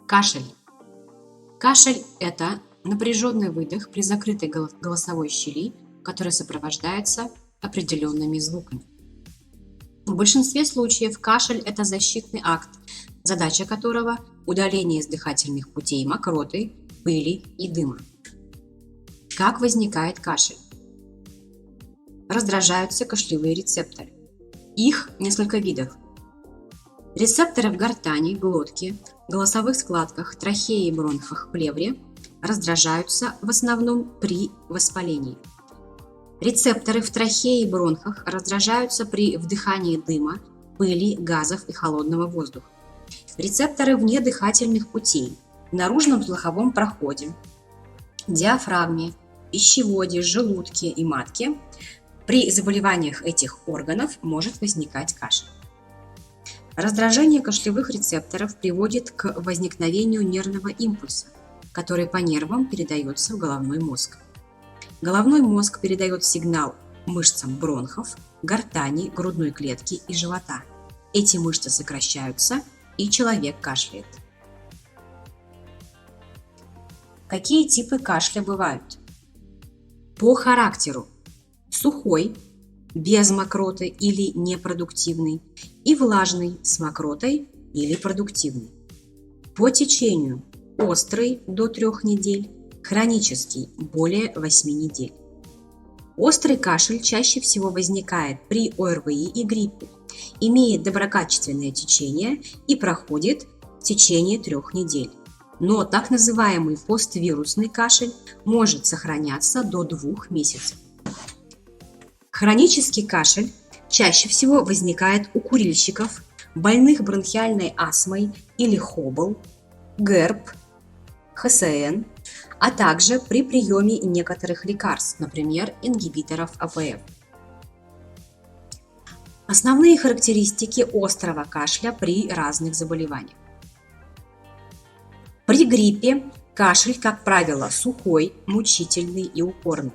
Кашель. Кашель– это напряженный выдох при закрытой голосовой щели, который сопровождается определенными звуками. В большинстве случаев кашель– это защитный акт, задача которого– удаление из дыхательных путей мокроты, пыли и дыма. Как возникает кашель? Раздражаются кашлевые рецепторы. Их несколько видов. Рецепторы в гортани, глотке, голосовых складках, трахее и бронхах, плевре раздражаются в основном при воспалении. Рецепторы в трахее и бронхах раздражаются при вдыхании дыма, пыли, газов и холодного воздуха. Рецепторы вне дыхательных путей, в наружном слуховом проходе, диафрагме, пищеводе, желудке и матке. При заболеваниях этих органов может возникать кашель. Раздражение кашлевых рецепторов приводит к возникновению нервного импульса, который по нервам передается в головной мозг. Головной мозг передает сигнал мышцам бронхов, гортани, грудной клетки и живота. Эти мышцы сокращаются, и человек кашляет. Какие типы кашля бывают? По характеру: сухой, без мокроты или непродуктивный, и влажный, с мокротой или продуктивный. По течению: острый до 3 недель, хронический более 8 недель. Острый кашель чаще всего возникает при ОРВИ и гриппе, имеет доброкачественное течение и проходит в течение 3 недель. Но так называемый поствирусный кашель может сохраняться до 2 месяцев. Хронический кашель чаще всего возникает у курильщиков, больных бронхиальной астмой или хобл, ГЭРБ, ХСН, а также при приеме некоторых лекарств, например, ингибиторов АПФ. Основные характеристики острого кашля при разных заболеваниях. При гриппе кашель, как правило, сухой, мучительный и упорный.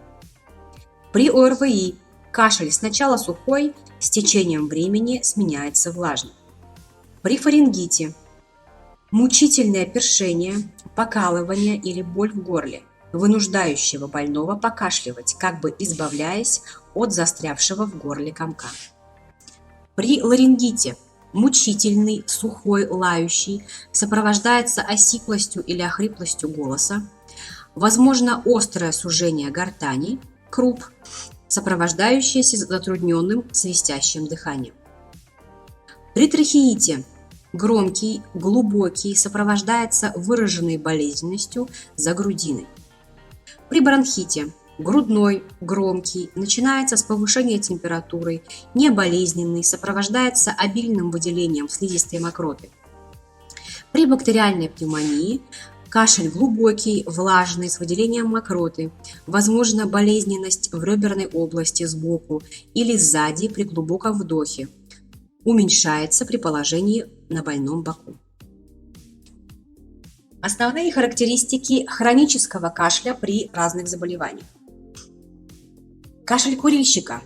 При ОРВИ кашель сначала сухой, с течением времени сменяется влажным. При фарингите мучительное першение, покалывание или боль в горле, вынуждающего больного покашливать, как бы избавляясь от застрявшего в горле комка. При ларингите мучительный, сухой, лающий, сопровождается осиплостью или охриплостью голоса, возможно острое сужение гортани, круп, сопровождающееся затрудненным свистящим дыханием. При трахеите громкий, глубокий, сопровождается выраженной болезненностью за грудиной. При бронхите грудной, громкий, начинается с повышения температуры, не болезненный, сопровождается обильным выделением слизистой мокроты. При бактериальной пневмонии кашель глубокий, влажный, с выделением мокроты, возможна болезненность в реберной области сбоку или сзади при глубоком вдохе, уменьшается при положении на больном боку. Основные характеристики хронического кашля при разных заболеваниях. Кашель курильщика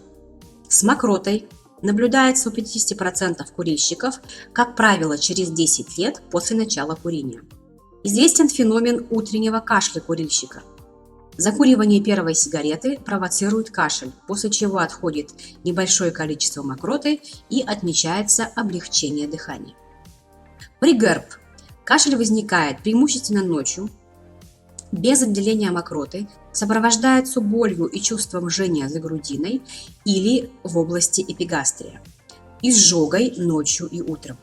с мокротой наблюдается у 50% курильщиков, как правило, через 10 лет после начала курения. Известен феномен утреннего кашля курильщика. Закуривание первой сигареты провоцирует кашель, после чего отходит небольшое количество мокроты и отмечается облегчение дыхания. При ГЭРБ кашель возникает преимущественно ночью, без отделения мокроты, сопровождается болью и чувством жжения за грудиной или в области эпигастрия, изжогой ночью и утром.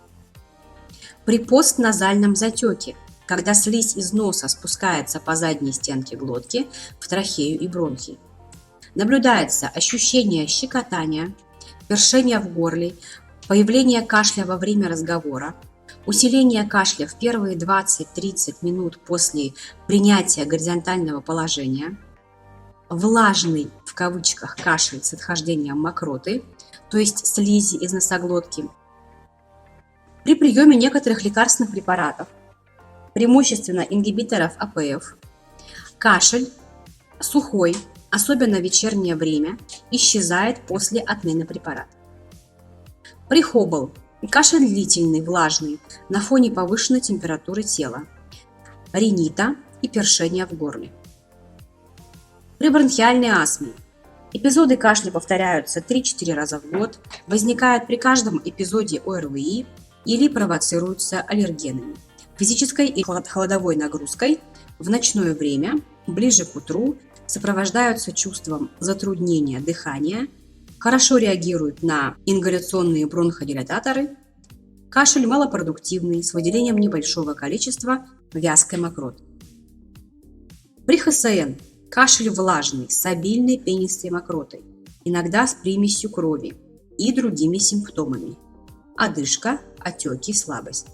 При постназальном затеке, когда слизь из носа спускается по задней стенке глотки в трахею и бронхи, наблюдается ощущение щекотания, першения в горле, появление кашля во время разговора, усиление кашля в первые 20-30 минут после принятия горизонтального положения, влажный в кавычках кашель с отхождением мокроты, то есть слизи из носоглотки. При приеме некоторых лекарственных препаратов, преимущественно ингибиторов АПФ, кашель сухой, особенно в вечернее время, исчезает после отмены препарата. При хобл кашель длительный, влажный, на фоне повышенной температуры тела. ринита и першения в горле. При бронхиальной астме эпизоды кашля повторяются 3-4 раза в год, возникают при каждом эпизоде ОРВИ или провоцируются аллергенами, физической и холодовой нагрузкой в ночное время, ближе к утру, сопровождаются чувством затруднения дыхания, хорошо реагируют на ингаляционные бронходилататоры, кашель малопродуктивный с выделением небольшого количества вязкой мокроты. При ХСН кашель влажный с обильной пенистой мокротой, иногда с примесью крови и другими симптомами – одышка, отеки, слабость.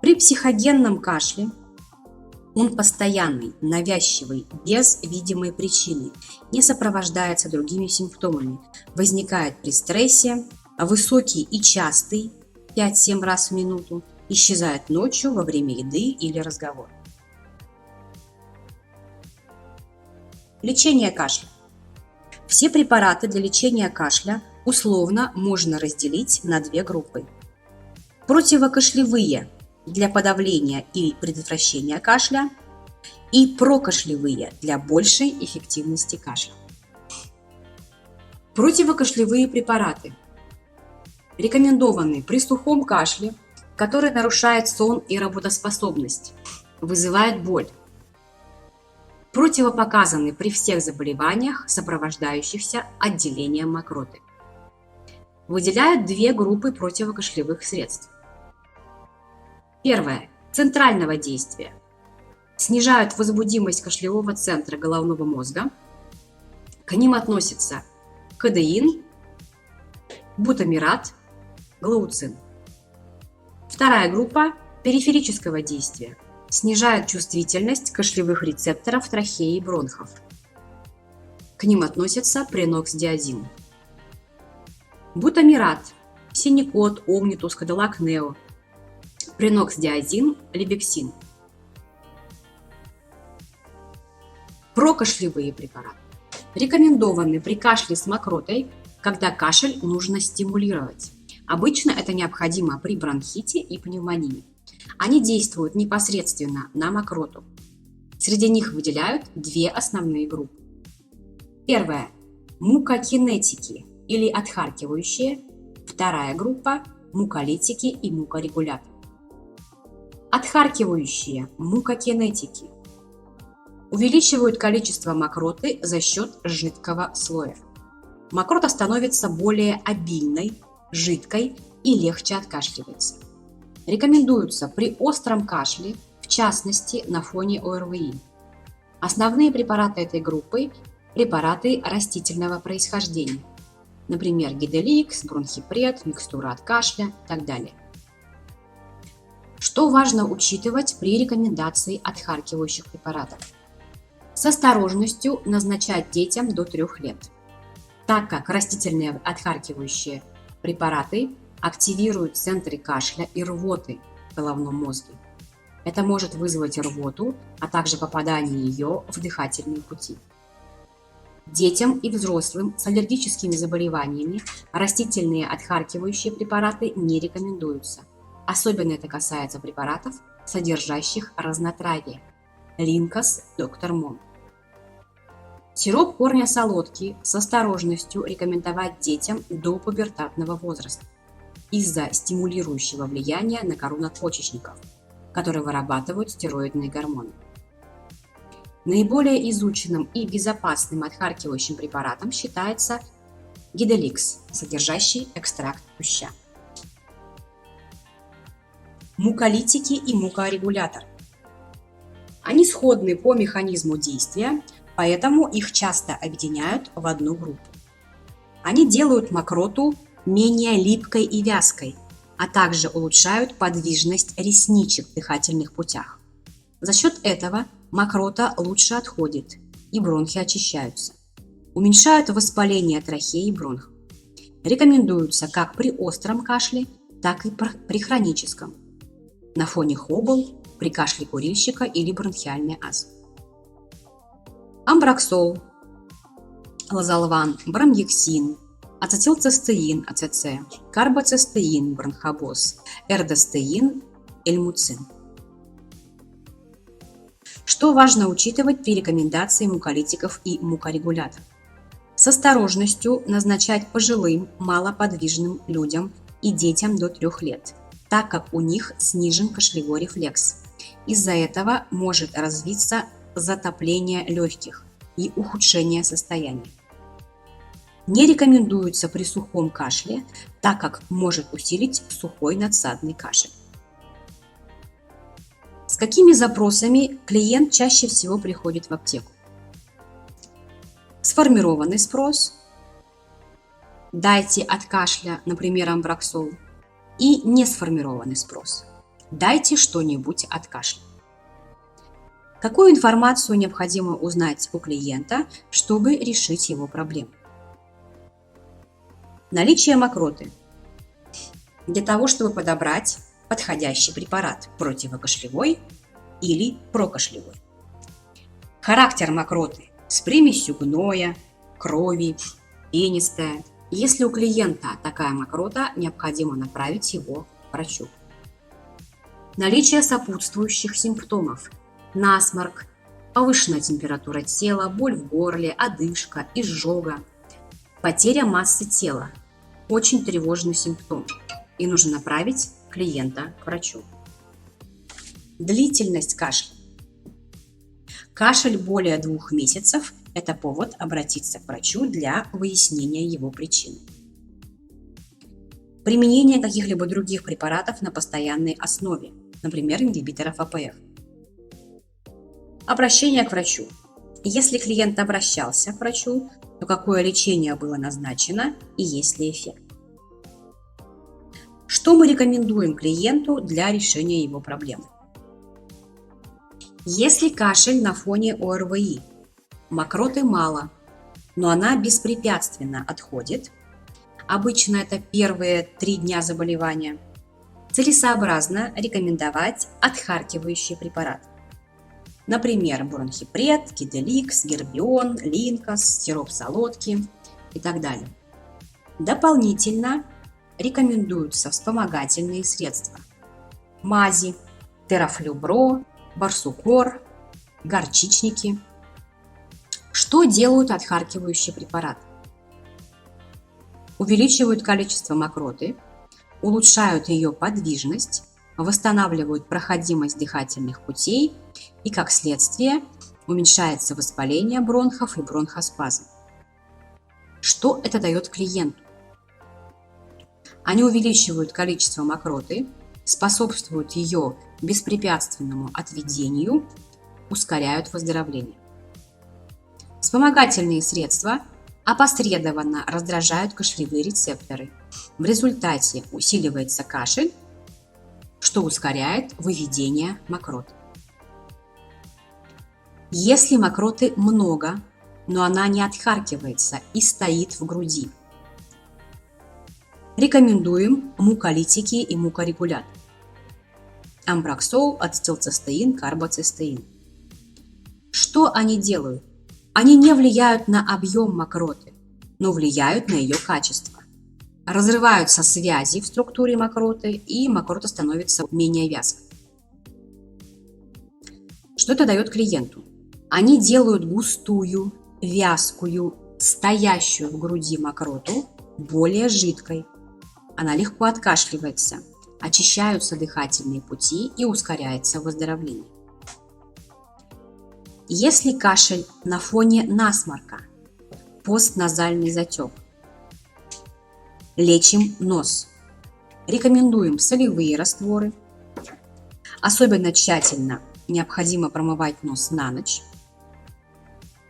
При психогенном кашле он постоянный, навязчивый, без видимой причины, не сопровождается другими симптомами, возникает при стрессе, высокий и частый 5-7 раз в минуту, исчезает ночью во время еды или разговора. Лечение кашля. Все препараты для лечения кашля условно можно разделить на две группы. Противокашлевые для подавления и предотвращения кашля и прокашлевые для большей эффективности кашля. Противокашлевые препараты рекомендованы при сухом кашле, который нарушает сон и работоспособность, вызывает боль. Противопоказаны при всех заболеваниях, сопровождающихся отделением мокроты. Выделяют две группы противокашлевых средств. Первое. Центрального действия. Снижают возбудимость кашлевого центра головного мозга. К ним относятся кодеин, бутамират, глауцин. Вторая группа периферического действия. Снижают чувствительность кашлевых рецепторов трахеи и бронхов. К ним относятся преноксдиазин. Бутамират, синекот, омнитус, кадилак, нео. Преноксдиазин, либексин. Прокашлевые препараты рекомендованы при кашле с мокротой, когда кашель нужно стимулировать. Обычно это необходимо при бронхите и пневмонии. Они действуют непосредственно на мокроту. Среди них выделяют две основные группы. Первая – мукокинетики или отхаркивающие. Вторая группа – муколитики и мукорегуляторы. Отхаркивающие мукокинетики увеличивают количество мокроты за счет жидкого слоя. Мокрота становится более обильной, жидкой и легче откашливается. Рекомендуются при остром кашле, в частности на фоне ОРВИ. Основные препараты этой группы – препараты растительного происхождения, например, гиделикс, бронхипред, микстура от кашля и так далее. Что важно учитывать при рекомендации отхаркивающих препаратов? С осторожностью назначать детям до 3 лет, так как растительные отхаркивающие препараты активируют центры кашля и рвоты в головном мозге. Это может вызвать рвоту, а также попадание ее в дыхательные пути. Детям и взрослым с аллергическими заболеваниями растительные отхаркивающие препараты не рекомендуются. Особенно это касается препаратов, содержащих разнотравие. Линкос, доктор Мон. Сироп корня солодки с осторожностью рекомендовать детям до пубертатного возраста из-за стимулирующего влияния на кору надпочечников, которые вырабатывают стероидные гормоны. Наиболее изученным и безопасным отхаркивающим препаратом считается гиделикс, содержащий экстракт плюща. Муколитики и мукорегулятор. Они сходны по механизму действия, поэтому их часто объединяют в одну группу. Они делают мокроту менее липкой и вязкой, а также улучшают подвижность ресничек в дыхательных путях. За счет этого мокрота лучше отходит и бронхи очищаются. Уменьшают воспаление трахеи и бронхов. Рекомендуются как при остром кашле, так и при хроническом, на фоне хобл, при кашле курильщика или бронхиальной астмы. Амброксол, лазолван, бромгексин, ацетилцистеин, АЦЦ, карбоцистеин, бронхобоз, эрдостеин, эльмуцин. Что важно учитывать при рекомендации муколитиков и мукорегуляторов? С осторожностью назначать пожилым, малоподвижным людям и детям до 3 лет, так как у них снижен кашлевой рефлекс. Из-за этого может развиться затопление легких и ухудшение состояния. Не рекомендуется при сухом кашле, так как может усилить сухой надсадный кашель. С какими запросами клиент чаще всего приходит в аптеку? Сформированный спрос, дайте от кашля, например, амброксол, и несформированный спрос, дайте что-нибудь от кашля. Какую информацию необходимо узнать у клиента, чтобы решить его проблему? Наличие мокроты. Для того, чтобы подобрать подходящий препарат противокашлевой или прокашлевой. Характер мокроты с примесью гноя, крови, пенистая. Если у клиента такая мокрота, необходимо направить его к врачу. Наличие сопутствующих симптомов. Насморк, повышенная температура тела, боль в горле, одышка, изжога, потеря массы тела. Очень тревожный симптом, и нужно направить клиента к врачу. Длительность кашля. Кашель более 2 месяцев – это повод обратиться к врачу для выяснения его причины. Применение каких-либо других препаратов на постоянной основе, например, ингибиторов АПФ. Обращение к врачу. Если клиент обращался к врачу, то какое лечение было назначено и есть ли эффект. Что мы рекомендуем клиенту для решения его проблемы? Если кашель на фоне ОРВИ, мокроты мало, но она беспрепятственно отходит, обычно это первые 3 дня заболевания, целесообразно рекомендовать отхаркивающий препарат. Например, бронхипред, Киделикс, Гербион, Линкос, сироп солодки и так далее. Дополнительно рекомендуются вспомогательные средства. Мази, терафлюбро, барсукор, горчичники. Что делают отхаркивающие препараты? Увеличивают количество мокроты, улучшают ее подвижность, восстанавливают проходимость дыхательных путей и, как следствие, уменьшается воспаление бронхов и бронхоспазм. Что это дает клиенту? Они увеличивают количество мокроты, способствуют ее беспрепятственному отведению, ускоряют выздоровление. Вспомогательные средства опосредованно раздражают кашлевые рецепторы. В результате усиливается кашель, что ускоряет выведение мокроты. Если мокроты много, но она не отхаркивается и стоит в груди, рекомендуем муколитики и мукорегулятор. Амброксол, ацетилцистеин, карбоцистеин. Что они делают? Они не влияют на объем мокроты, но влияют на ее качество. Разрываются связи в структуре мокроты, и мокрота становится менее вязкой. Что это дает клиенту? Они делают густую, вязкую, стоящую в груди мокроту более жидкой. Она легко откашливается, очищаются дыхательные пути и ускоряется выздоровление. Если кашель на фоне насморка, постназальный затек, лечим нос. Рекомендуем солевые растворы. Особенно тщательно необходимо промывать нос на ночь,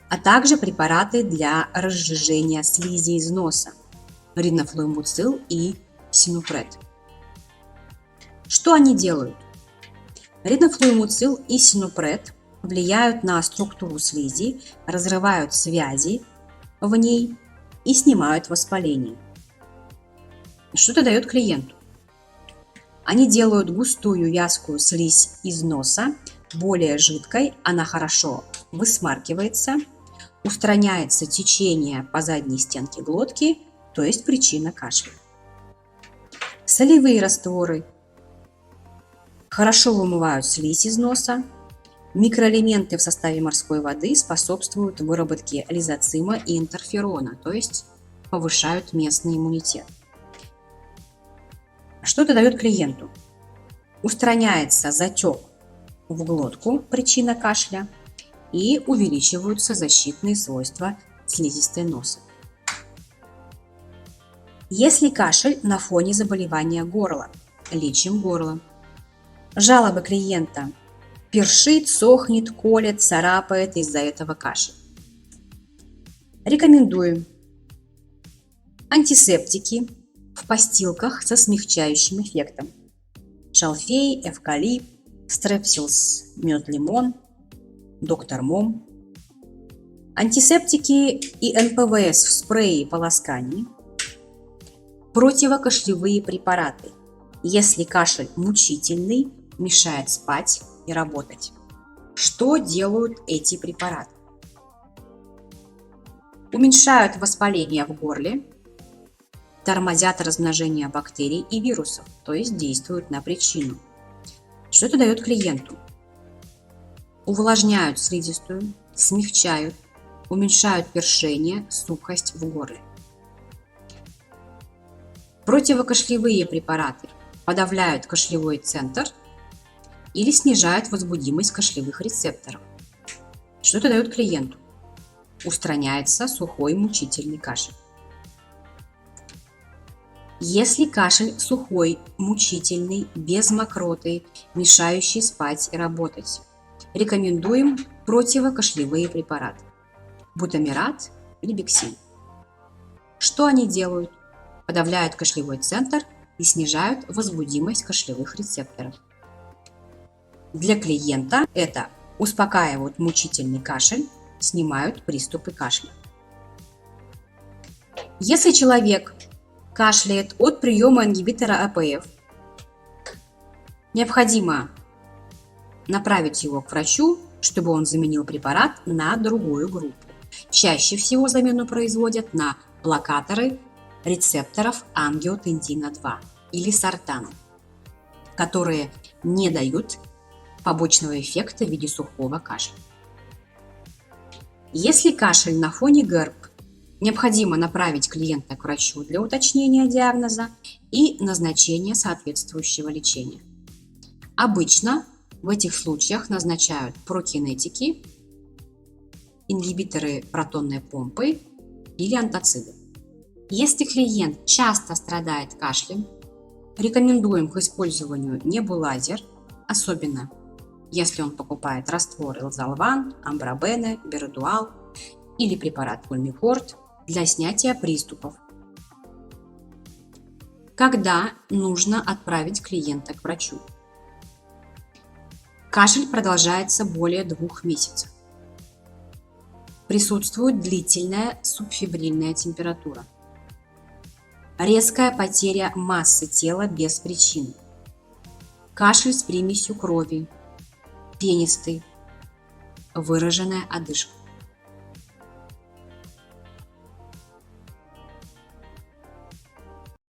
а также препараты для разжижения слизи из носа, ринофлуэмуцил и синупред. Что они делают? Ринофлуэмуцил и синупред влияют на структуру слизи, разрывают связи в ней и снимают воспаление. Что это дает клиенту? Они делают густую вязкую слизь из носа более жидкой, она хорошо высмаркивается, устраняется течение по задней стенке глотки, то есть причина кашля. Солевые растворы хорошо вымывают слизь из носа, Микроэлементы в составе морской воды способствуют выработке лизоцима и интерферона, то есть повышают местный иммунитет. Что это дает клиенту? Устраняется затек в глотку, причина кашля, и увеличиваются защитные свойства слизистой носа. Если кашель на фоне заболевания горла, лечим горло. Жалобы клиента: першит, сохнет, колет, царапает из-за этого кашель. Рекомендуем антисептики в постилках со смягчающим эффектом: шалфей, эвкалипт, стрепсилс, мед, лимон, доктор Мом. Антисептики и НПВС в спрее и полоскании. Противокашлевые препараты, если кашель мучительный, мешает спать и работать. Что делают эти препараты? Уменьшают воспаление в горле, тормозят размножение бактерий и вирусов, то есть действуют на причину. Что это дает клиенту? Увлажняют слизистую, смягчают, уменьшают першение, сухость в горле. Противокашлевые препараты подавляют кашлевой центр или снижают возбудимость кашлевых рецепторов. Что это дает клиенту? Устраняется сухой мучительный кашель. Если кашель сухой, мучительный, без мокроты, мешающий спать и работать, рекомендуем противокашлевые препараты: бутамират или биксин. Что они делают? Подавляют кашлевой центр и снижают возбудимость кашлевых рецепторов. Для клиента это успокаивают мучительный кашель, снимают приступы кашля. Если человек кашляет от приема ингибитора АПФ, необходимо направить его к врачу, чтобы он заменил препарат на другую группу. Чаще всего замену производят на блокаторы рецепторов ангиотенсина-2 или сортан, которые не дают побочного эффекта в виде сухого кашля. Если кашель на фоне ГЭРБ, необходимо направить клиента к врачу для уточнения диагноза и назначения соответствующего лечения. Обычно в этих случаях назначают прокинетики, ингибиторы протонной помпы или антациды. Если клиент часто страдает кашлем, рекомендуем к использованию небулайзер, особенно если он покупает раствор элзалван, амбробене, бердуал или препарат пульмифорт для снятия приступов. Когда нужно отправить клиента к врачу? Кашель продолжается более 2 месяцев. Присутствует длительная субфебрильная температура. Резкая потеря массы тела без причины. Кашель с примесью крови, пенистый, выраженная одышка.